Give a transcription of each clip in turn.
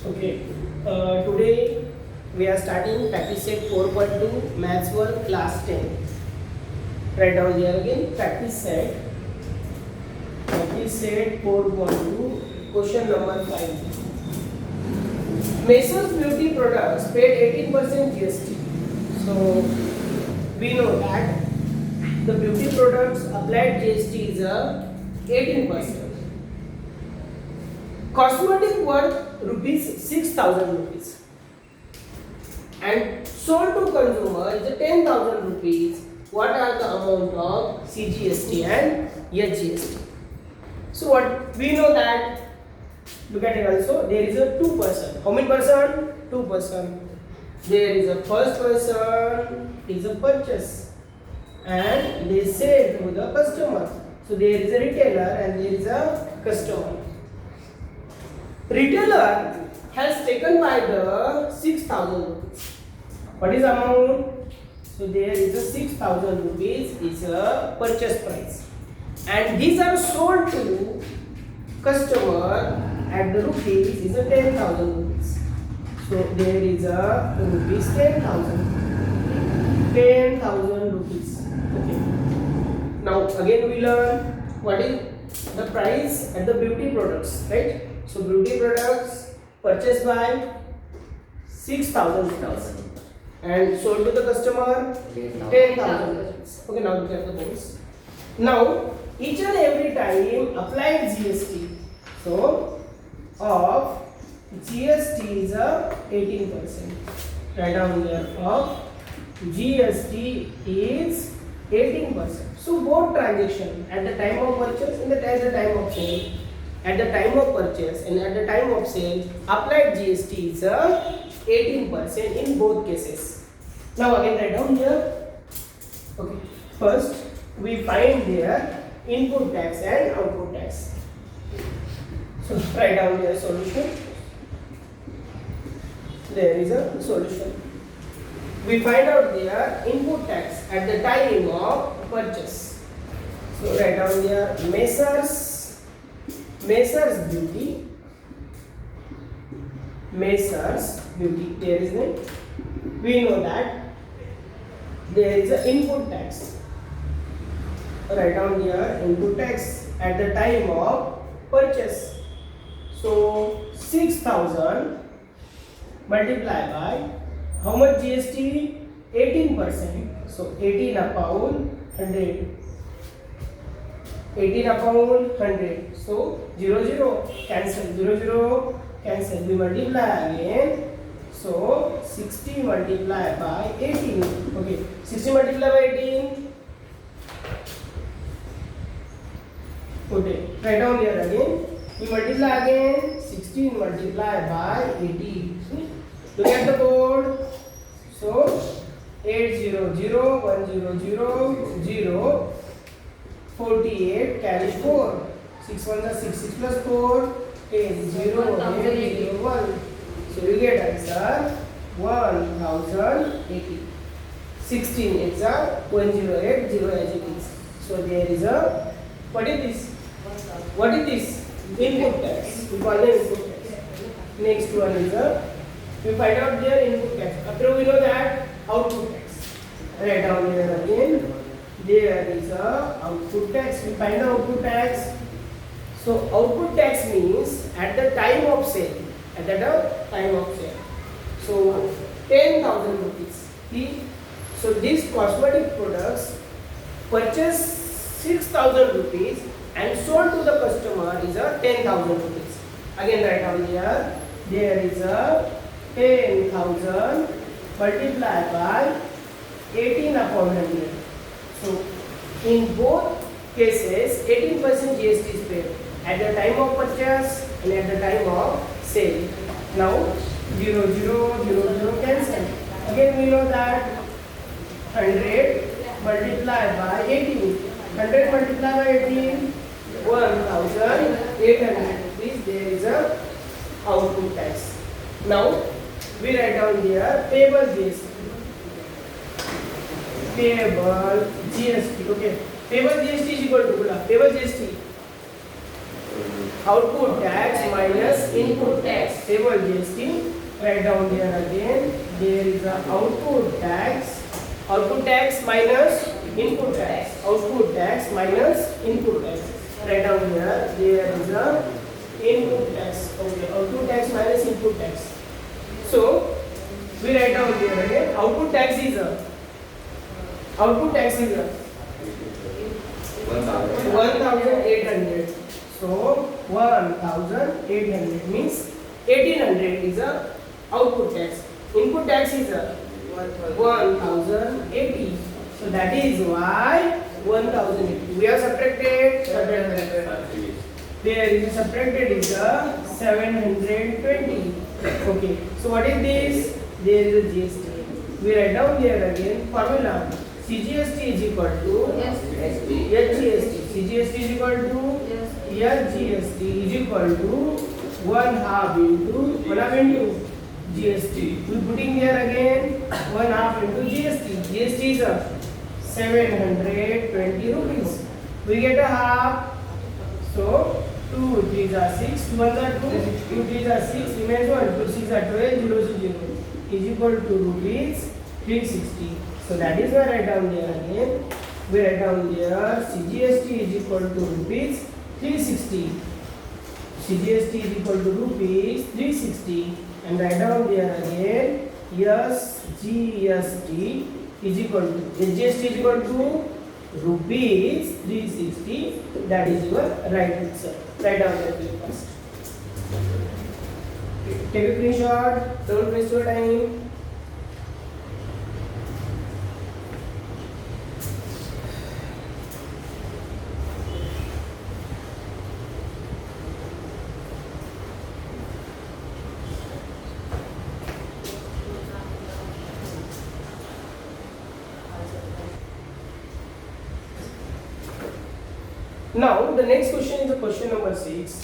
Okay. Today we are starting practice set 4.2 Maths 1 class 10. Write down here again practice set 4.2 question number 5. Messrs Beauty Products paid 18% GST. So we know that the beauty products applied GST is 18%. Cosmetic worth rupees 6,000 rupees and sold to consumer is 10,000 rupees. What are the amount of CGST and HGST? So what we know that, look at it also, there is a 2%. How many percent? 2%. There is a first person is a purchase and they sell to the customer. So there is a retailer and there is a customer. Retailer has taken by the 6,000 rupees. What is amount? So there is a 6,000 rupees is a purchase price, and these are sold to customer at the rupees is a 10,000 rupees. So there is a rupees 10,000 rupees. Okay. Now again we learn what is the price at the beauty products, right? So beauty products purchased by 6,000 rupees and sold to the customer 10,000 rupees. Okay, now look at the boards. Now each and every time applied GST. So of GST is a 18%. Write down here of GST is 18%. So both transaction at the time of purchase and at the time of sale. At the time of purchase and at the time of sale, applied GST is 18% in both cases. Now again write down here. Okay. First we find here input tax and output tax. So write down here solution. There is a solution. We find out there input tax at the time of purchase. So write down here Messrs Beauty, there is no. We know that there is an input tax. Write down here input tax at the time of purchase. So 6,000 multiplied by how much GST? 18%. So 18 upon 100. 18 upon 100. So 0 0 cancel. 0 0 cancel. We multiply again. So 60 multiplied by 18. Okay. 60 multiplied by 18. Okay. Write down here again. We multiply again. 16 multiplied by 18. Look at the board. So 800 100 0 48 carry 4. 6 1 is 6. 6 plus 4 is 0 8 0 1. So you get answer 1080. 16 is a 1080 as it is. So there is a, what is this? What is this? Input tax. We call it input tax. Next one is a, we find out their input tax. After we know that output tax. Write down here again. There is a output tax. We find the output tax. So output tax means at the time of sale. At the time of sale. So 10,000 rupees. So these cosmetic products purchase 6,000 rupees and sold to the customer is a 10,000 rupees. Again write down here. There is a 10,000 multiplied by 18 upon 100. So in both cases 18% GST is paid at the time of purchase and at the time of sale. Now 0 0 0 0 cancel. Again we know that 100 multiplied by 18. 100 multiplied by 18, 1,800 rupees. There is a output tax. Now we write down here payable GST. Payable GST. Okay. Payable GST is equal to payable GST. output tax minus input tax. Table GST. Write down here again. There is a output tax. Output tax minus input tax. Output tax minus input tax. Write down here. There is a input tax. Okay. Output tax minus input tax. So we write down here again. Output tax is a 1,800. So 1,800 means 1,800 is a output tax. Input tax is a 1,080. So that is why 1,080. We have subtracted. There is subtracted is a 720. Okay. So what is this? There is a GST. We write down here again formula. CGST is equal to HGST. CGST is equal to HGST is equal to 1/2 into GST. We putting here again 1/2 into GST. GST is a 720 rupees. We get a half. So 2 3s are 6. 2 1s are 2. 2 3s are 6. Remains 1. 2 6 are 12. 0 is 0. Is equal to rupees 360. So that is why I write down here again. We write down here CGST is equal to rupees 360. CGST is equal to rupees 360. And write down here again SGST is equal to SGST is equal to rupees 360. That is your right answer. Write down that first. Take a screenshot. Don't waste your time. Now the next question is the question number 6.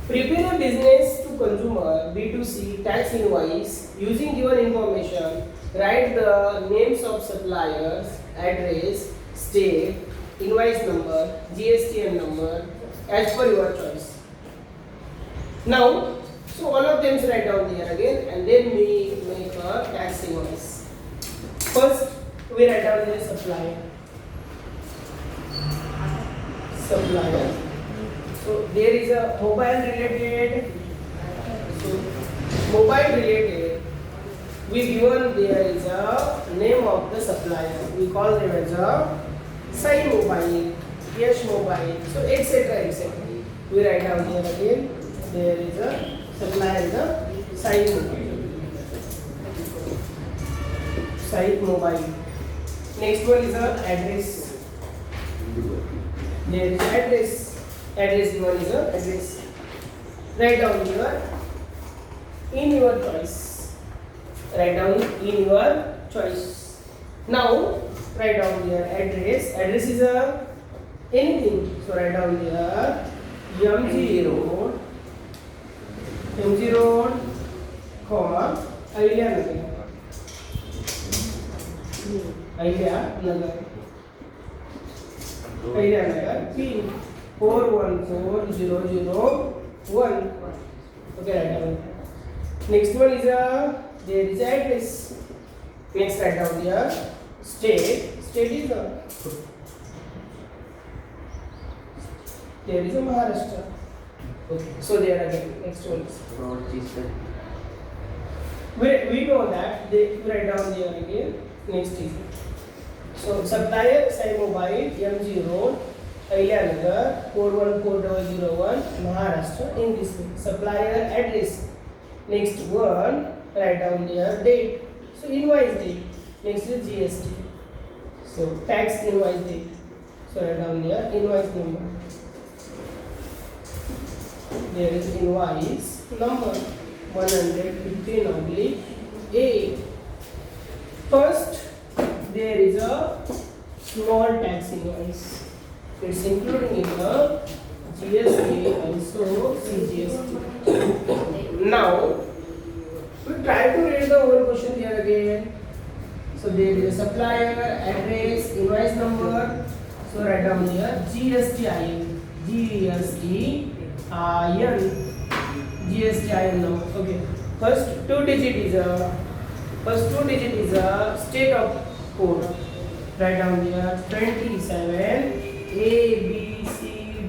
Prepare a business to consumer B2C tax invoice using given information. Write the names of suppliers, address, state, invoice number, GSTN number as per your choice. Now, so all of them write down here again and then we make a tax invoice. First, we write down the supplier. So there is a mobile related. So mobile related. We given there is a name of the supplier. We call them as a Sai Mobile, Yash Mobile. So etc. We write down here again. There is a supplier is a Sai Mobile. Sai Mobile. Next one is a address. There is address. Address one is a address. Write down here in your choice. Write down in your choice. Now write down here address. Address is a anything. So write down here MG Road, comma Ahilya Nagar, pin 414001. Okay, write down. Next one is there is address. Next write down here state. State is there is a Maharashtra. Okay, so there again. Next one is we know that they write down there again. Next is so supplier Sai Mobile, MG Road, Ahilya Nagar, 414001, Maharashtra. In this way, supplier address. Next one, write down there date. So invoice date. Next is GST. So tax invoice date. So write down there invoice number. There is invoice number 115/A. First, there is a small tax invoice. It's including in the GST also CGST. Now, we try to read the whole question here again. So there is a supplier, address, invoice number. So write down here GSTIN. GSTIN. GSTIN number. Okay. First two digit is a state of code. Write down here 27 A B C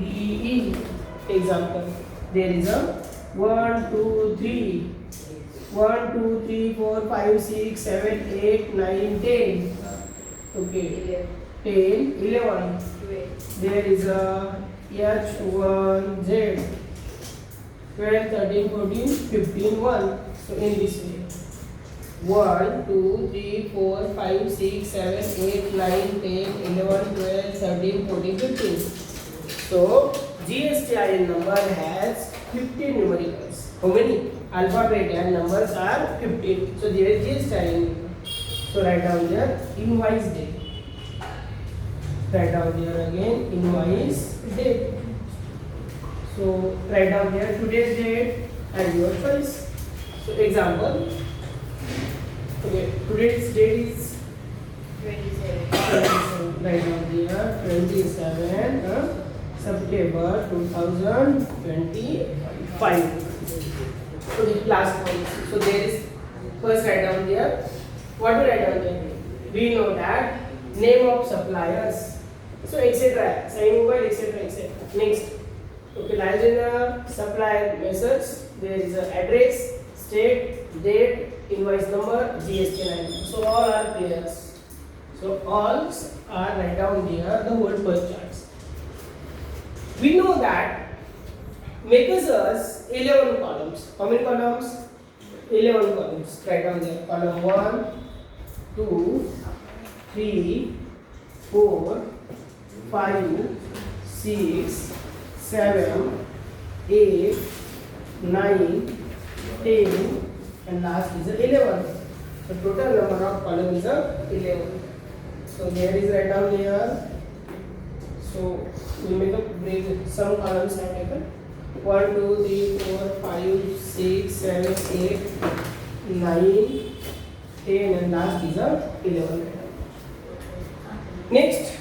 D E. Example. There is a 1 2 3 1 2 3 4 5 6 7 8 9 10. Okay. 10 11. There is a H1 Z 12 13 14 15 1. So in this way 1 2 3 4 5 6 7 8 9 10 11 12 13 14 15. So GSTIN number has 15 numericals. How many? Alphabet and numbers are 15. So there is GSTIN number. So write down here invoice date. Write down here again invoice date. So write down here today's date and your choice. So example. Okay, today's date is 27. Write down here 27 September 2025. Okay, last one. So there is first write down here. What to write down here? We know that name of suppliers. So etc. Sign mobile etc. etc. Next. Okay, lies in the supplier methods. There is a address, state, date, invoice number, GSTIN. So all are clear. So all are write down here the whole first charts. We know that makes us 11 columns. How many columns? 11 columns. Write down there. Column 1, 2, 3, 4, 5, 6, 7, 8, 9, 10, and last is 11. The total number of columns is 11. So there is write down here. So we make a break. Some columns are taken. 1, 2, 3, 4, 5, 6, 7, 8, 9, 10, and last is 11. Next.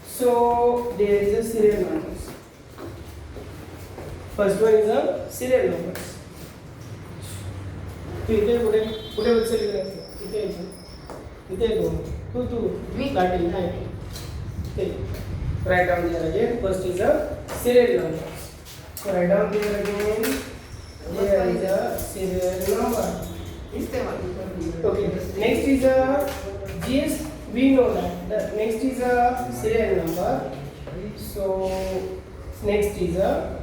So there is a serial numbers. First one is a serial numbers. तो इथे पुढे वरचे लिहिलं इथे दोन तू starting right. Okay. Write down here again. First is a serial number. So write down here again. There is a serial number. Okay. Next is a GS. We know that. The next is a serial number. So next is a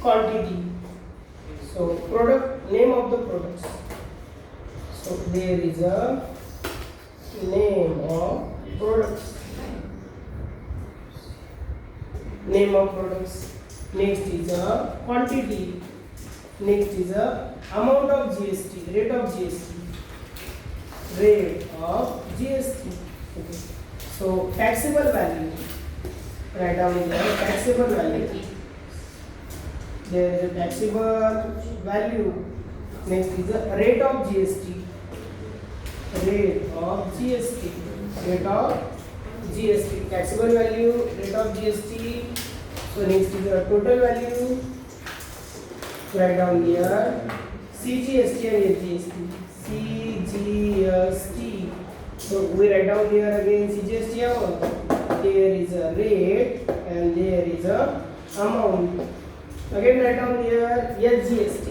quantity. So product, name of the products. So there is a name of products. Name of products. Next is a quantity. Next is a amount of GST, rate of GST. Rate of GST. Okay. So taxable value. Write down here taxable value. There is a taxable value. Next is a rate of GST. Rate of GST. Rate of GST. Taxable value, rate of GST. So next is a total value. Write down here CGST and SGST. CGST. So we write down here again CGST amount. There is a rate and there is a amount. Again write down here SGST.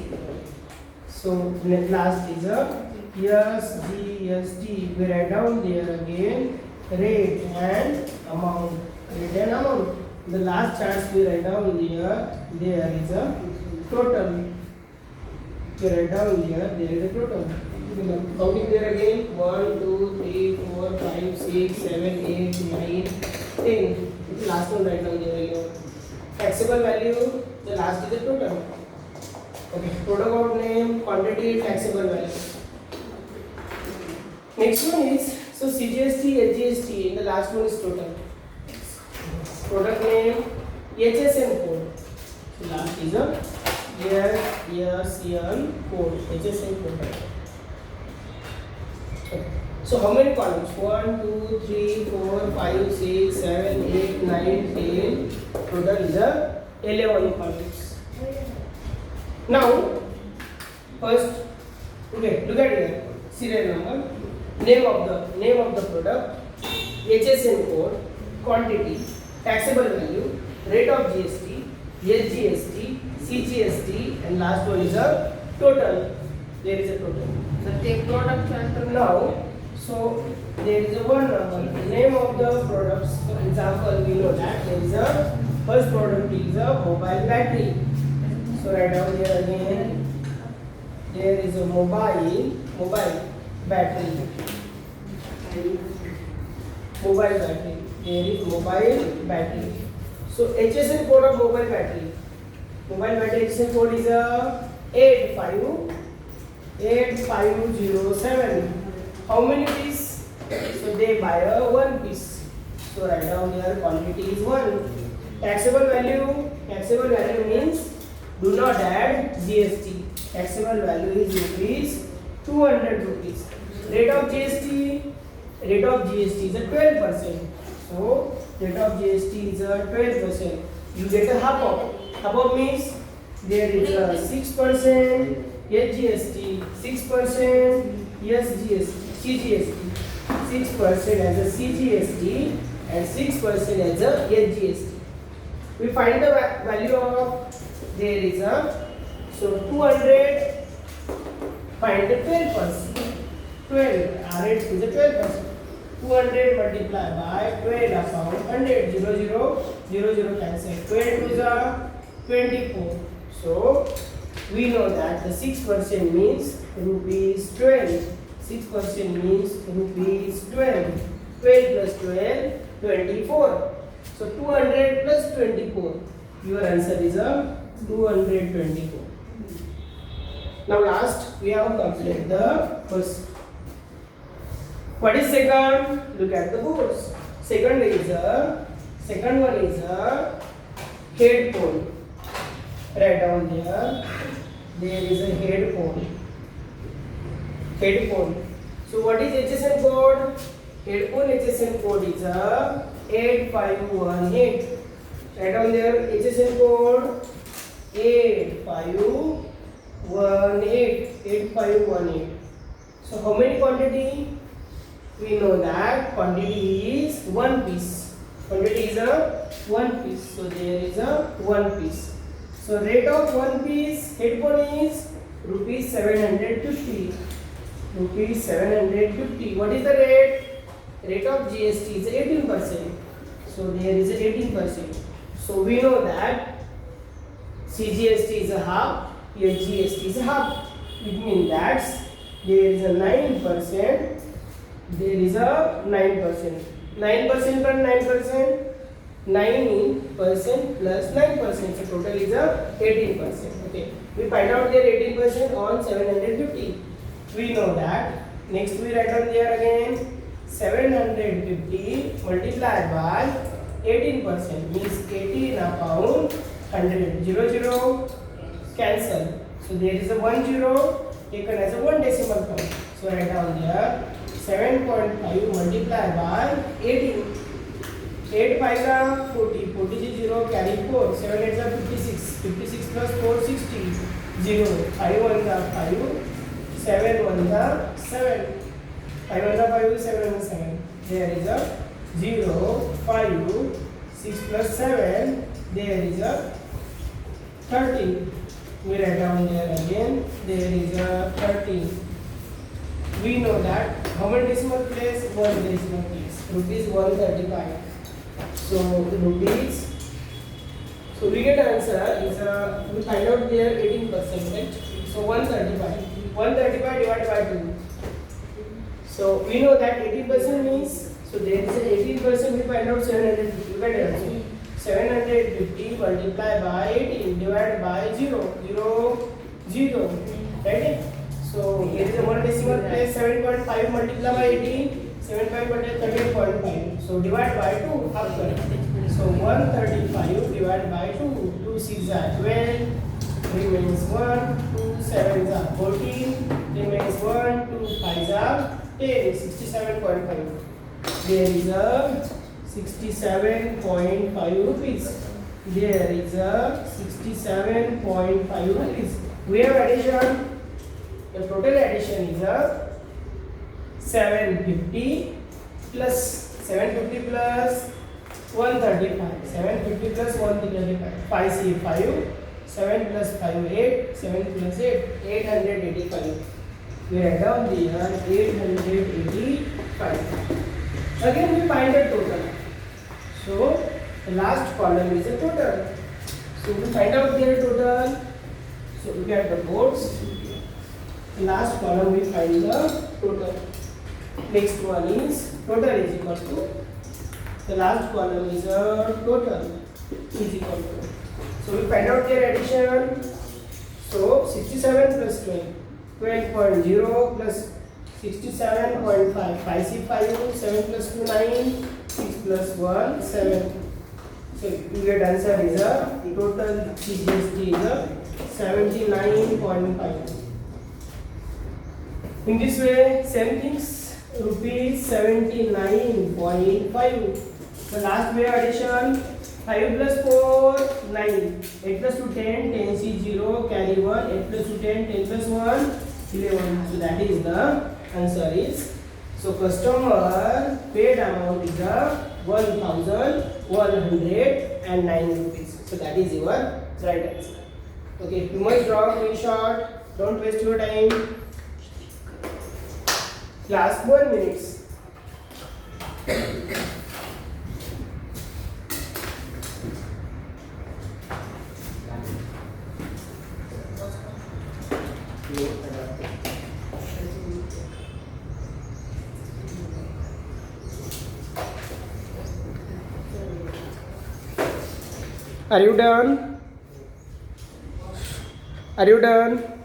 So last is a SGST. We write down there again rate and amount. Rate and amount. The last charts we write down here. There is a total. We write down here. There is a total. Counting there again 1, 2, 3, 4, 5, 6, 7, 8, 9, 10. The last one write down there again. Taxable value. The last is the total. Okay, product out name, quantity, taxable value. Next one is so CGST, SGST. The last one is total. Product name, HSN code. So last is a HSN code. HSN code. Okay. So how many columns? 1, 2, 3, 4, 5, 6, 7, 8, 9, 10. Total is a 11 columns. Now, first, okay, look at here. Serial number, name of the product, HSN code, quantity, taxable value, rate of GST, SGST, CGST, and last one is a total. There is a total. So take product factor now. So there is a one number. Name of the products. For example, we know that there is a first product is a mobile battery. So write down here again. There is a mobile battery. Mobile battery. There is mobile battery. So HSN code of mobile battery. Mobile battery HSN code is a 8507. How many pieces? So they buy a one piece. So write down here quantity is 1. Taxable value means do not add GST. Taxable value is rupees 200 rupees. Rate of GST is a 12%. So rate of GST is a 12%. You get a half of means there is a 6% SGST, 6% CGST, 6% as a CGST and 6% as a SGST. We find the value of there is a so 200 find the 12%. 12 rate is a 12%. 200 multiplied by 12 upon 100 0 cancel. 12 is a 24. So we know that the 6% means rupees 12. 6% means rupees 12. 12 plus 12, 24. So 200 plus 24. Your answer is a 224. Now last we have completed the first. What is second? Look at the boards. Second one is a headphone. Write down there. There is a headphone. So what is HSN code? Headphone HSN code is a 8518. Write down there HSN code 8518. So how many quantity? We know that quantity is one piece. Quantity is a one piece. So there is a one piece. So rate of one piece headphone is rupees 750. Rupees 750. What is the rate? Rate of GST is 18%. So there is 18%. So we know that CGST is a half, SGST is a half. It means that there is a 9%. There is a 9%. 9% plus 9%. 9% plus 9%. So total is a 18%. Okay. We find out there 18% on 750. We know that. Next we write down there again 750 multiplied by 18% means 18 upon 100. 0 cancel. So there is a 10 taken as a one decimal point. So write down there 7.5 multiplied by 18. 8 5 are 40. 40 is 0 carry 4. 7 8 are 56. 56 plus 4 60. 0. 5 1 are 5. 7 1 are 7. 5 1 are 5. 7 1 are 7. There is a 0 5 6 plus 7. There is a 13. We write down there again. There is a 13. We know that how many decimal place? One decimal place. Rupees 135. So rupees. So we get answer is we find out there 18%, right? So 135. 135 divided by 2. So we know that 18% means. So there is a 18%. We find out 750. Look at the answer. 750 multiplied by 18 divided by 0. Right? So here is a one decimal place. 7.5 multiplied by 18. 7.5 multiplied 13.5. So divide by 2. Half correct. So 135 divided by 2. 2 6 are 12. Remains 1. 2 7 are 14. Remains 1. 2 5 are 10. 67.5. There is a 67.5 rupees. There is a 67.5 rupees. We have addition. The total addition is a 750 plus 750 plus 135. 750 plus 135. 5 5. 7 plus 5 8. 7 plus 8 885. We write down the 885. Again we find the total. So the last column is the total. So we find out their total. So look at the boards. The last column we find the total. Next one is total is equal to. The last column is a total is equal to. So we find out their addition. So 67 plus 12. 12.0 plus 67.5. 5 C 5. 7 plus 2 9. 6 plus 1 7. So you get answer is a total CGST is a 79.5. In this way, same things, rupees 79.5. The last way addition, 5 plus 4, 9. 8 plus 2, 10, 10 C 0, carry 1, 8 plus 2, 10, 10 plus 1, 11. So that is the answer is. So customer paid amount is a 1,109 rupees. So that is your right answer. Okay, you must draw screenshot. Don't waste your time. Last 1 minute. Are you done? Are you done?